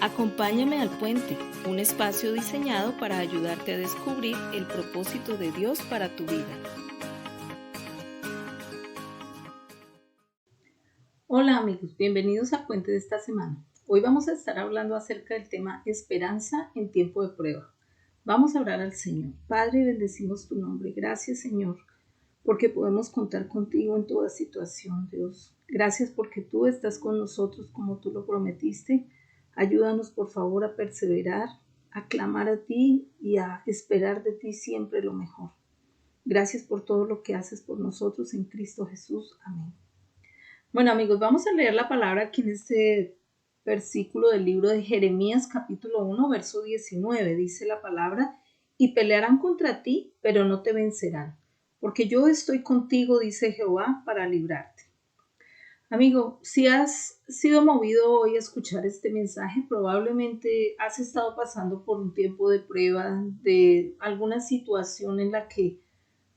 Acompáñame al puente, un espacio diseñado para ayudarte a descubrir el propósito de Dios para tu vida. Hola amigos, bienvenidos al puente de esta semana. Hoy vamos a estar hablando acerca del tema esperanza en tiempo de prueba. Vamos a orar al Señor. Padre, bendecimos tu nombre. Gracias, Señor, porque podemos contar contigo en toda situación, Dios. Gracias porque tú estás con nosotros como tú lo prometiste. Ayúdanos, por favor, a perseverar, a clamar a ti y a esperar de ti siempre lo mejor. Gracias por todo lo que haces por nosotros en Cristo Jesús. Amén. Bueno amigos, vamos a leer la palabra aquí en este versículo del libro de Jeremías capítulo 1, verso 19. Dice la palabra, y pelearán contra ti, pero no te vencerán, porque yo estoy contigo, dice Jehová, para librarte. Amigo, si has sido movido hoy a escuchar este mensaje, probablemente has estado pasando por un tiempo de prueba, de alguna situación en la que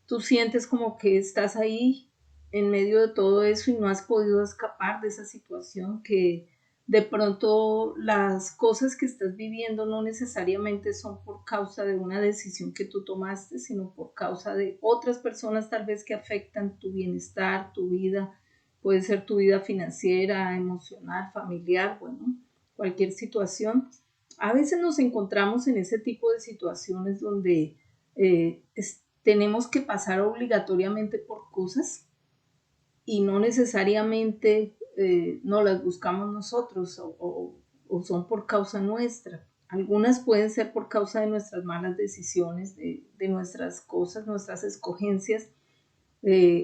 tú sientes como que estás ahí en medio de todo eso y no has podido escapar de esa situación, que de pronto las cosas que estás viviendo no necesariamente son por causa de una decisión que tú tomaste, sino por causa de otras personas tal vez que afectan tu bienestar, tu vida, puede ser tu vida financiera, emocional, familiar, bueno, cualquier situación. A veces nos encontramos en ese tipo de situaciones donde tenemos que pasar obligatoriamente por cosas y no necesariamente no las buscamos nosotros o son por causa nuestra. Algunas pueden ser por causa de nuestras malas decisiones, de nuestras cosas, nuestras escogencias.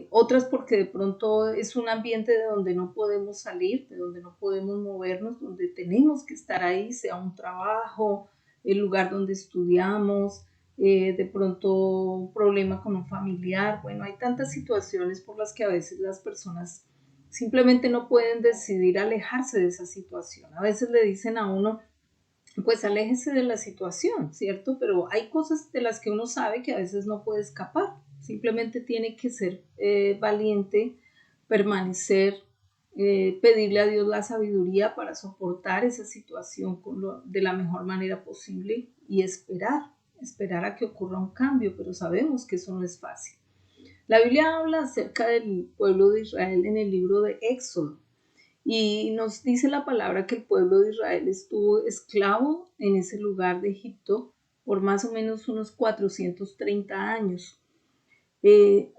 Otras porque de pronto es un ambiente de donde no podemos salir, de donde no podemos movernos, donde tenemos que estar ahí, sea un trabajo, el lugar donde estudiamos, de pronto un problema con un familiar. Bueno, hay tantas situaciones por las que a veces las personas simplemente no pueden decidir alejarse de esa situación. A veces le dicen a uno, pues aléjese de la situación, ¿cierto? Pero hay cosas de las que uno sabe que a veces no puede escapar. Simplemente tiene que ser valiente, permanecer, pedirle a Dios la sabiduría para soportar esa situación de la mejor manera posible y esperar a que ocurra un cambio, pero sabemos que eso no es fácil. La Biblia habla acerca del pueblo de Israel en el libro de Éxodo. Y nos dice la palabra que el pueblo de Israel estuvo esclavo en ese lugar de Egipto por más o menos unos 430 años.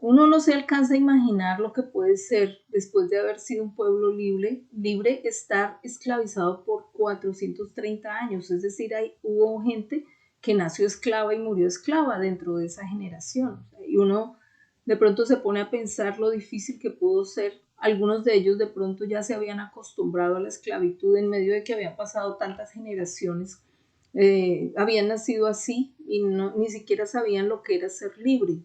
Uno no se alcanza a imaginar lo que puede ser después de haber sido un pueblo libre estar esclavizado por 430 años. Es decir, hubo gente que nació esclava y murió esclava dentro de esa generación. Y uno de pronto se pone a pensar lo difícil que pudo ser. Algunos de ellos de pronto ya se habían acostumbrado a la esclavitud en medio de que habían pasado tantas generaciones. Habían nacido así y ni siquiera sabían lo que era ser libre.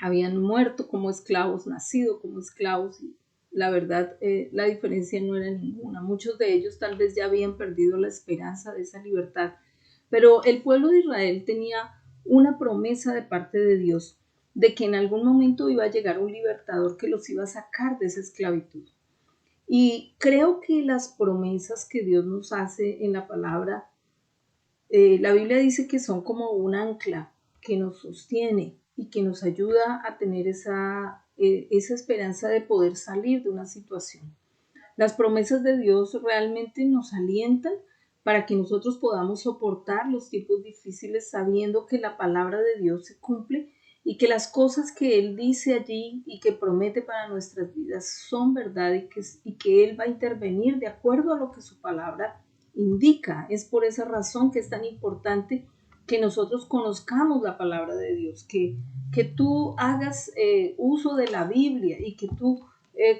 Habían muerto como esclavos, nacido como esclavos y la verdad la diferencia no era ninguna. Muchos de ellos tal vez ya habían perdido la esperanza de esa libertad, pero el pueblo de Israel tenía una promesa de parte de Dios de que en algún momento iba a llegar un libertador que los iba a sacar de esa esclavitud. Y creo que las promesas que Dios nos hace en la palabra, la Biblia dice que son como un ancla que nos sostiene y que nos ayuda a tener esa esperanza de poder salir de una situación. Las promesas de Dios realmente nos alientan para que nosotros podamos soportar los tiempos difíciles sabiendo que la palabra de Dios se cumple y que las cosas que Él dice allí y que promete para nuestras vidas son verdad y que Él va a intervenir de acuerdo a lo que su palabra indica. Es por esa razón que es tan importante que nosotros conozcamos la palabra de Dios, que tú hagas uso de la Biblia y que tú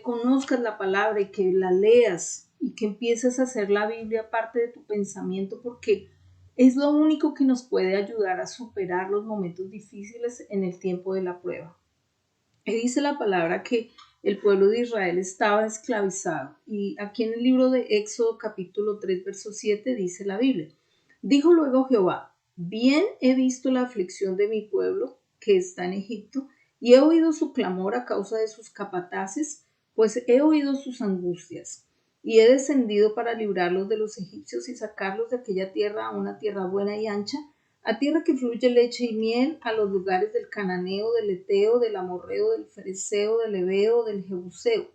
conozcas la palabra y que la leas y que empieces a hacer la Biblia parte de tu pensamiento, porque es lo único que nos puede ayudar a superar los momentos difíciles en el tiempo de la prueba. Y dice la palabra que el pueblo de Israel estaba esclavizado. Y aquí en el libro de Éxodo capítulo 3, verso 7 dice la Biblia. Dijo luego Jehová, bien he visto la aflicción de mi pueblo que está en Egipto, y he oído su clamor a causa de sus capataces, pues he oído sus angustias. y he descendido para librarlos de los egipcios y sacarlos de aquella tierra a una tierra buena y ancha, a tierra que fluye leche y miel, a los lugares del cananeo, del eteo, del amorreo, del fereceo, del heveo, del jebuseo.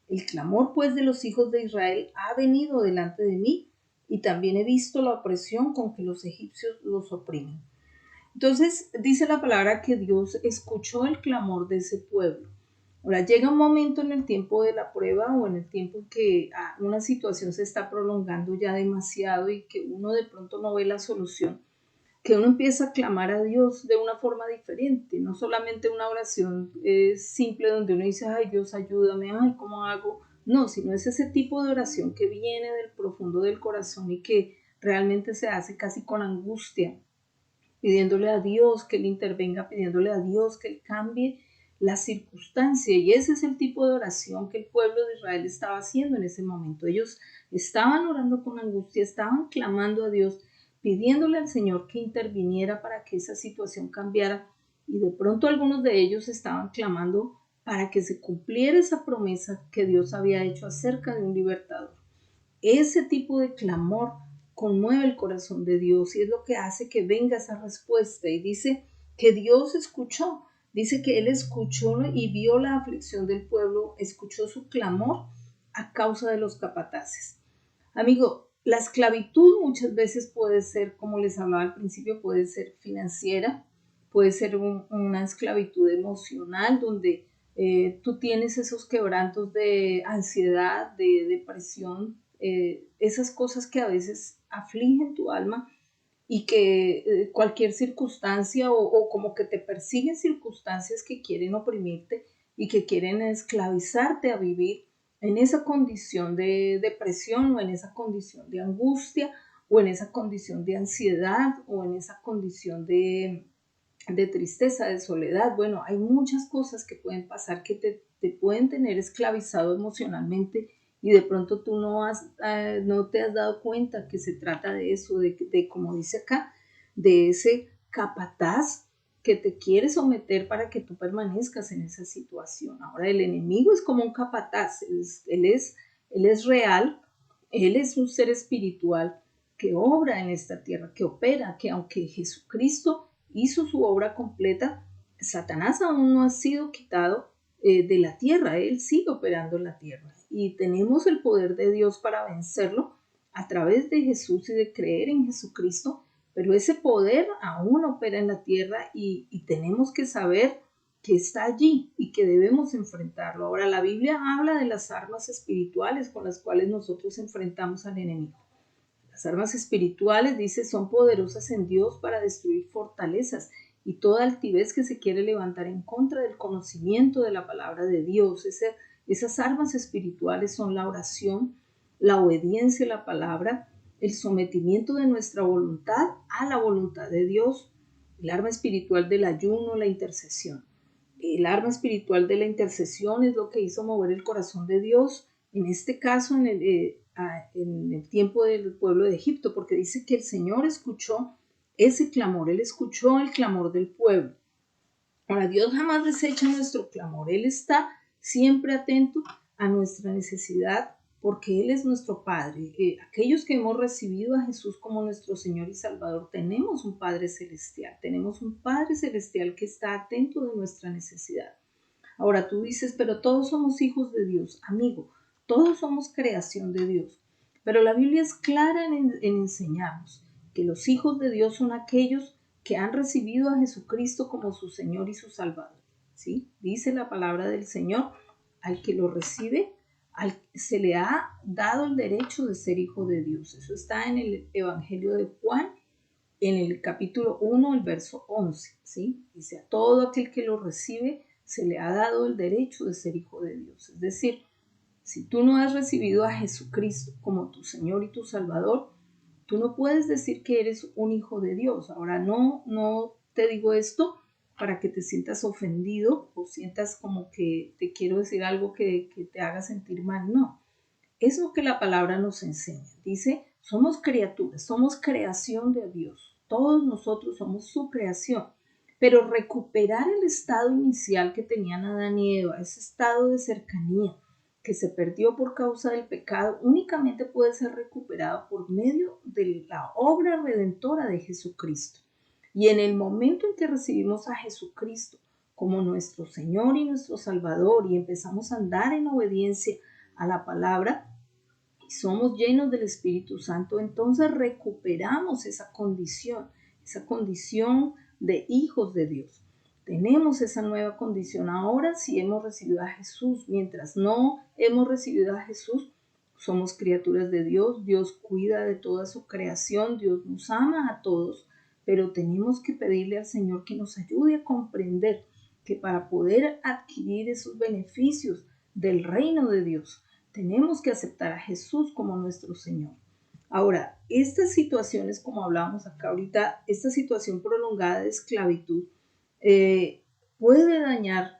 El clamor pues de los hijos de Israel ha venido delante de mí, y también he visto la opresión con que los egipcios los oprimen. Entonces dice la palabra que Dios escuchó el clamor de ese pueblo. Ahora llega un momento en el tiempo de la prueba o en el tiempo en que una situación se está prolongando ya demasiado y que uno de pronto no ve la solución, que uno empieza a clamar a Dios de una forma diferente, no solamente una oración simple donde uno dice, ay Dios ayúdame, ay ¿cómo hago? No, sino es ese tipo de oración que viene del profundo del corazón y que realmente se hace casi con angustia, pidiéndole a Dios que Él intervenga, pidiéndole a Dios que Él cambie la circunstancia. Y ese es el tipo de oración que el pueblo de Israel estaba haciendo en ese momento. Ellos estaban orando con angustia, estaban clamando a Dios, pidiéndole al Señor que interviniera para que esa situación cambiara. Y de pronto algunos de ellos estaban clamando para que se cumpliera esa promesa que Dios había hecho acerca de un libertador. Ese tipo de clamor conmueve el corazón de Dios y es lo que hace que venga esa respuesta. Y dice que Dios escuchó, dice que Él escuchó y vio la aflicción del pueblo, escuchó su clamor a causa de los capataces. Amigo, la esclavitud muchas veces puede ser, como les hablaba al principio, puede ser financiera, puede ser una esclavitud emocional donde tú tienes esos quebrantos de ansiedad, de depresión, esas cosas que a veces afligen tu alma y que cualquier circunstancia o como que te persiguen circunstancias que quieren oprimirte y que quieren esclavizarte a vivir en esa condición de depresión o en esa condición de angustia o en esa condición de ansiedad o en esa condición de tristeza, de soledad. Bueno, hay muchas cosas que pueden pasar que te pueden tener esclavizado emocionalmente y de pronto tú no te has dado cuenta que se trata de eso, como dice acá, de ese capataz que te quiere someter para que tú permanezcas en esa situación. Ahora el enemigo es como un capataz, él es real, él es un ser espiritual que obra en esta tierra, que opera, que aunque Jesucristo hizo su obra completa, Satanás aún no ha sido quitado de la tierra, él sigue operando en la tierra y tenemos el poder de Dios para vencerlo a través de Jesús y de creer en Jesucristo, pero ese poder aún opera en la tierra y tenemos que saber que está allí y que debemos enfrentarlo. Ahora la Biblia habla de las armas espirituales con las cuales nosotros enfrentamos al enemigo. Las armas espirituales, dice, son poderosas en Dios para destruir fortalezas y toda altivez que se quiere levantar en contra del conocimiento de la palabra de Dios. Esas armas espirituales son la oración, la obediencia a la palabra, el sometimiento de nuestra voluntad a la voluntad de Dios, el arma espiritual del ayuno, la intercesión. El arma espiritual de la intercesión es lo que hizo mover el corazón de Dios, en este caso en el tiempo del pueblo de Egipto, porque dice que el Señor escuchó ese clamor, Él escuchó el clamor del pueblo. Ahora, Dios jamás desecha nuestro clamor, Él está siempre atento a nuestra necesidad porque Él es nuestro Padre. Aquellos que hemos recibido a Jesús como nuestro Señor y Salvador, tenemos un Padre Celestial, que está atento de nuestra necesidad. Ahora tú dices, pero todos somos hijos de Dios. Amigo, todos somos creación de Dios. Pero la Biblia es clara en enseñarnos que los hijos de Dios son aquellos que han recibido a Jesucristo como su Señor y su Salvador. ¿Sí? Dice la palabra del Señor, al que lo recibe, se le ha dado el derecho de ser hijo de Dios. Eso está en el Evangelio de Juan, en el capítulo 1, el verso 11. ¿Sí? Dice, a todo aquel que lo recibe, se le ha dado el derecho de ser hijo de Dios. Es decir, si tú no has recibido a Jesucristo como tu Señor y tu Salvador, tú no puedes decir que eres un hijo de Dios. Ahora, no te digo esto para que te sientas ofendido o sientas como que te quiero decir algo que te haga sentir mal. No, es lo que la palabra nos enseña. Dice, somos criaturas, somos creación de Dios. Todos nosotros somos su creación. Pero recuperar el estado inicial que tenían Adán y Eva, ese estado de cercanía, que se perdió por causa del pecado únicamente puede ser recuperado por medio de la obra redentora de Jesucristo. Y en el momento en que recibimos a Jesucristo como nuestro Señor y nuestro Salvador y empezamos a andar en obediencia a la palabra y somos llenos del Espíritu Santo, entonces recuperamos esa condición de hijos de Dios. Tenemos esa nueva condición ahora si hemos recibido a Jesús. Mientras no hemos recibido a Jesús, somos criaturas de Dios. Dios cuida de toda su creación. Dios nos ama a todos. Pero tenemos que pedirle al Señor que nos ayude a comprender que para poder adquirir esos beneficios del reino de Dios, tenemos que aceptar a Jesús como nuestro Señor. Ahora, estas situaciones, como hablábamos acá ahorita, esta situación prolongada de esclavitud, puede dañar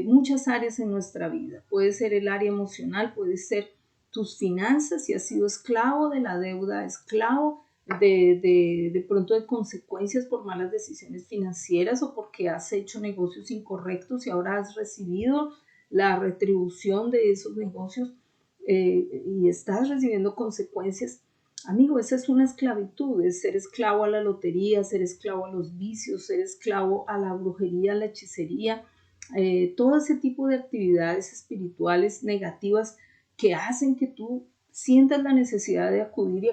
muchas áreas en nuestra vida. Puede ser el área emocional, puede ser tus finanzas, si has sido esclavo de la deuda, esclavo de pronto de consecuencias por malas decisiones financieras o porque has hecho negocios incorrectos y ahora has recibido la retribución de esos negocios y estás recibiendo consecuencias. Amigo, esa es una esclavitud, es ser esclavo a la lotería, ser esclavo a los vicios, ser esclavo a la brujería, a la hechicería, todo ese tipo de actividades espirituales negativas que hacen que tú sientas la necesidad de acudir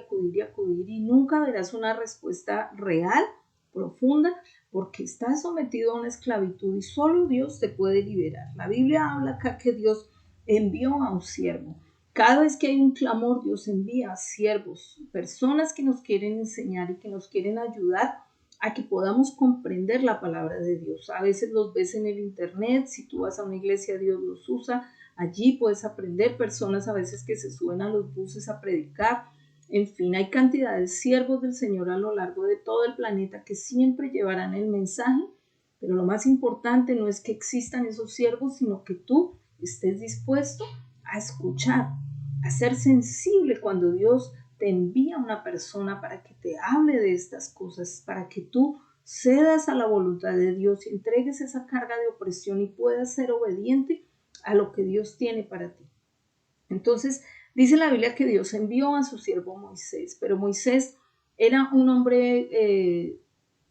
y nunca verás una respuesta real, profunda, porque estás sometido a una esclavitud y solo Dios te puede liberar. La Biblia habla acá que Dios envió a un siervo. Cada vez que hay un clamor, Dios envía a siervos, personas que nos quieren enseñar y que nos quieren ayudar a que podamos comprender la palabra de Dios. A veces los ves en el internet, si tú vas a una iglesia, Dios los usa. Allí puedes aprender, personas a veces que se suben a los buses a predicar. En fin, hay cantidad de siervos del Señor a lo largo de todo el planeta que siempre llevarán el mensaje, pero lo más importante no es que existan esos siervos, sino que tú estés dispuesto a escuchar, a ser sensible cuando Dios te envía una persona para que te hable de estas cosas, para que tú cedas a la voluntad de Dios y entregues esa carga de opresión y puedas ser obediente a lo que Dios tiene para ti. Entonces, dice la Biblia que Dios envió a su siervo Moisés, pero Moisés era un hombre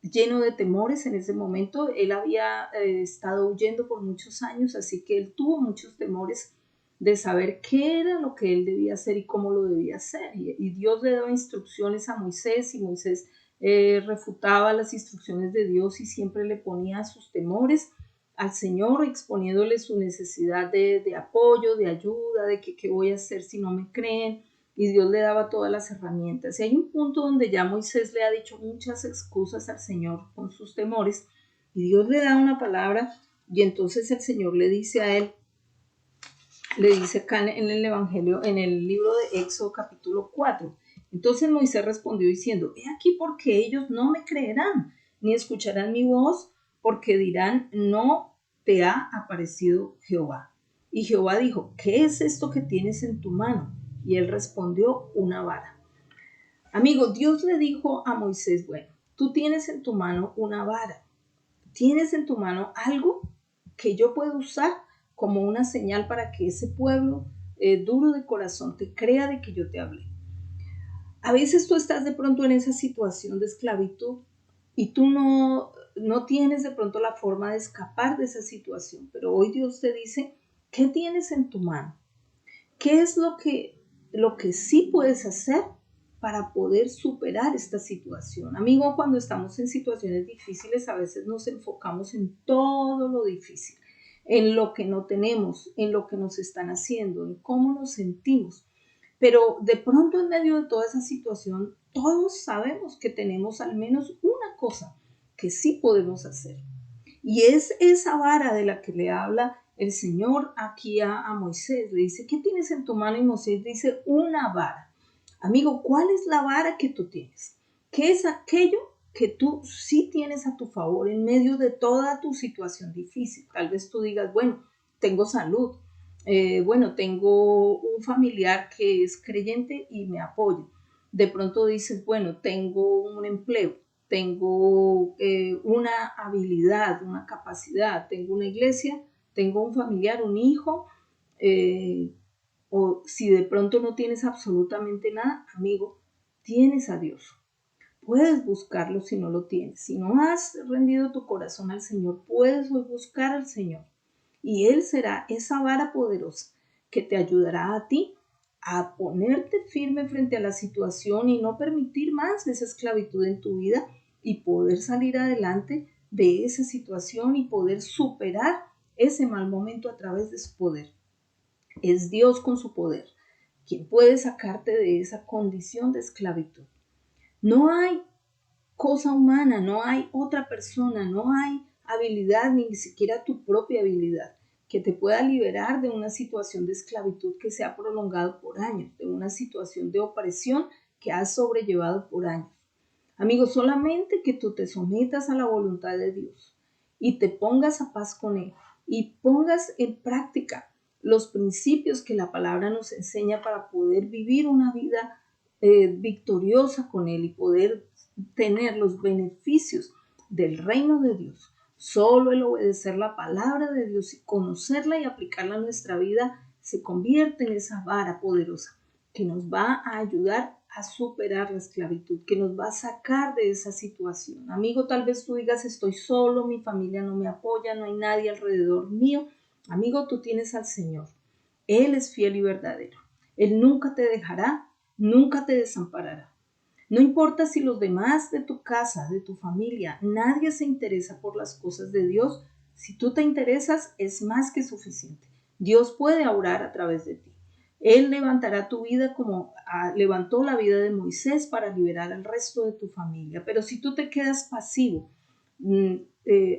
lleno de temores en ese momento. Él había estado huyendo por muchos años, así que él tuvo muchos temores de saber qué era lo que él debía hacer y cómo lo debía hacer. Y Dios le daba instrucciones a Moisés y Moisés refutaba las instrucciones de Dios y siempre le ponía sus temores al Señor, exponiéndole su necesidad de apoyo, de ayuda, de que qué voy a hacer si no me creen, y Dios le daba todas las herramientas. Y hay un punto donde ya Moisés le ha dicho muchas excusas al Señor con sus temores, y Dios le da una palabra, y entonces el Señor le dice a él, le dice acá en el Evangelio, en el libro de Éxodo capítulo 4, entonces Moisés respondió diciendo, he aquí porque ellos no me creerán, ni escucharán mi voz, porque dirán, no te ha aparecido Jehová. Y Jehová dijo, ¿qué es esto que tienes en tu mano? Y él respondió, una vara. Amigo, Dios le dijo a Moisés, bueno, tú tienes en tu mano una vara, tienes en tu mano algo que yo puedo usar como una señal para que ese pueblo duro de corazón te crea de que yo te hablé. A veces tú estás de pronto en esa situación de esclavitud y tú no tienes de pronto la forma de escapar de esa situación, pero hoy Dios te dice, ¿qué tienes en tu mano? ¿Qué es lo que sí puedes hacer para poder superar esta situación? Amigo, cuando estamos en situaciones difíciles, a veces nos enfocamos en todo lo difícil, en lo que no tenemos, en lo que nos están haciendo, en cómo nos sentimos. Pero de pronto en medio de toda esa situación, todos sabemos que tenemos al menos una cosa que sí podemos hacer. Y es esa vara de la que le habla el Señor aquí a Moisés. Le dice, ¿qué tienes en tu mano? Y Moisés dice, una vara. Amigo, ¿cuál es la vara que tú tienes? ¿Qué es aquello que tú sí tienes a tu favor en medio de toda tu situación difícil? Tal vez tú digas, bueno, tengo salud. Bueno, tengo un familiar que es creyente y me apoya. De pronto dices, bueno, tengo un empleo, tengo una habilidad, una capacidad, tengo una iglesia, tengo un familiar, un hijo, o si de pronto no tienes absolutamente nada, amigo, tienes a Dios. Puedes buscarlo si no lo tienes. Si no has rendido tu corazón al Señor, puedes hoy buscar al Señor. Y Él será esa vara poderosa que te ayudará a ti a ponerte firme frente a la situación y no permitir más esa esclavitud en tu vida y poder salir adelante de esa situación y poder superar ese mal momento a través de su poder. Es Dios con su poder quien puede sacarte de esa condición de esclavitud. No hay cosa humana, no hay otra persona, no hay habilidad, ni siquiera tu propia habilidad, que te pueda liberar de una situación de esclavitud que se ha prolongado por años, de una situación de opresión que has sobrellevado por años. Amigo, solamente que tú te sometas a la voluntad de Dios y te pongas a paz con Él y pongas en práctica los principios que la palabra nos enseña para poder vivir una vida victoriosa con Él y poder tener los beneficios del reino de Dios. Solo el obedecer la palabra de Dios y conocerla y aplicarla a nuestra vida se convierte en esa vara poderosa que nos va a ayudar a superar la esclavitud, que nos va a sacar de esa situación. Amigo, tal vez tú digas, estoy solo, mi familia no me apoya, no hay nadie alrededor mío. Amigo, tú tienes al Señor. Él es fiel y verdadero. Él nunca te dejará, nunca te desamparará. No importa si los demás de tu casa, de tu familia, nadie se interesa por las cosas de Dios, si tú te interesas es más que suficiente. Dios puede obrar a través de ti. Él levantará tu vida como levantó la vida de Moisés para liberar al resto de tu familia. Pero si tú te quedas pasivo,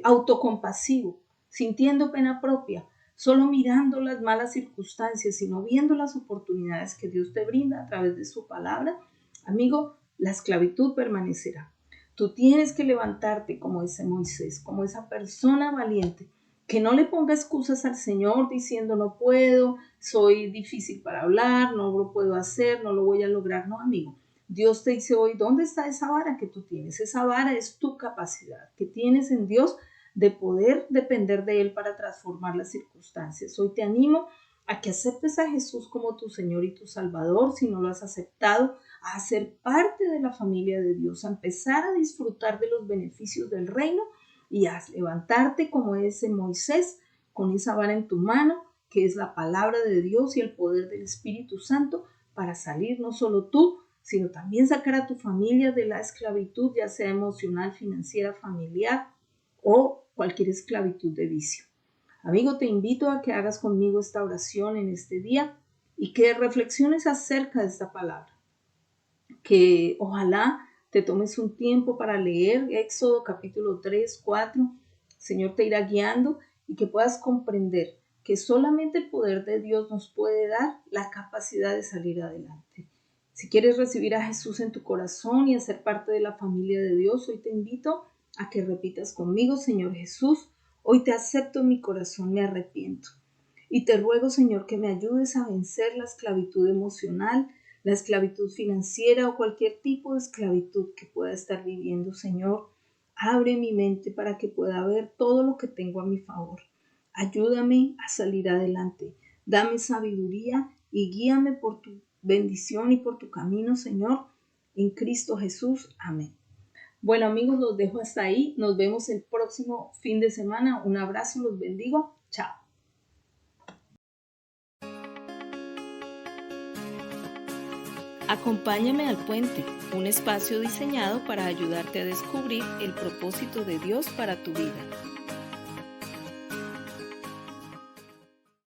autocompasivo, sintiendo pena propia, solo mirando las malas circunstancias y no viendo las oportunidades que Dios te brinda a través de su palabra, amigo, la esclavitud permanecerá. Tú tienes que levantarte como ese Moisés, como esa persona valiente, que no le ponga excusas al Señor diciendo no puedo, soy difícil para hablar, no lo puedo hacer, no lo voy a lograr. No, amigo. Dios te dice hoy, ¿dónde está esa vara que tú tienes? Esa vara es tu capacidad que tienes en Dios de poder depender de Él para transformar las circunstancias. Hoy te animo a que aceptes a Jesús como tu Señor y tu Salvador, si no lo has aceptado, a ser parte de la familia de Dios, a empezar a disfrutar de los beneficios del reino y a levantarte como ese Moisés con esa vara en tu mano, que es la palabra de Dios y el poder del Espíritu Santo para salir no solo tú, sino también sacar a tu familia de la esclavitud, ya sea emocional, financiera, familiar o cualquier esclavitud de vicio. Amigo, te invito a que hagas conmigo esta oración en este día y que reflexiones acerca de esta palabra. Que ojalá te tomes un tiempo para leer Éxodo capítulo 3, 4. El Señor te irá guiando y que puedas comprender que solamente el poder de Dios nos puede dar la capacidad de salir adelante. Si quieres recibir a Jesús en tu corazón y ser parte de la familia de Dios, hoy te invito a que repitas conmigo: Señor Jesús, hoy te acepto en mi corazón, me arrepiento. Y te ruego, Señor, que me ayudes a vencer la esclavitud emocional, la esclavitud financiera o cualquier tipo de esclavitud que pueda estar viviendo, Señor. Abre mi mente para que pueda ver todo lo que tengo a mi favor. Ayúdame a salir adelante. Dame sabiduría y guíame por tu bendición y por tu camino, Señor. En Cristo Jesús. Amén. Bueno, amigos, los dejo hasta ahí. Nos vemos el próximo fin de semana. Un abrazo, los bendigo. Chao. Acompáñame al puente, un espacio diseñado para ayudarte a descubrir el propósito de Dios para tu vida.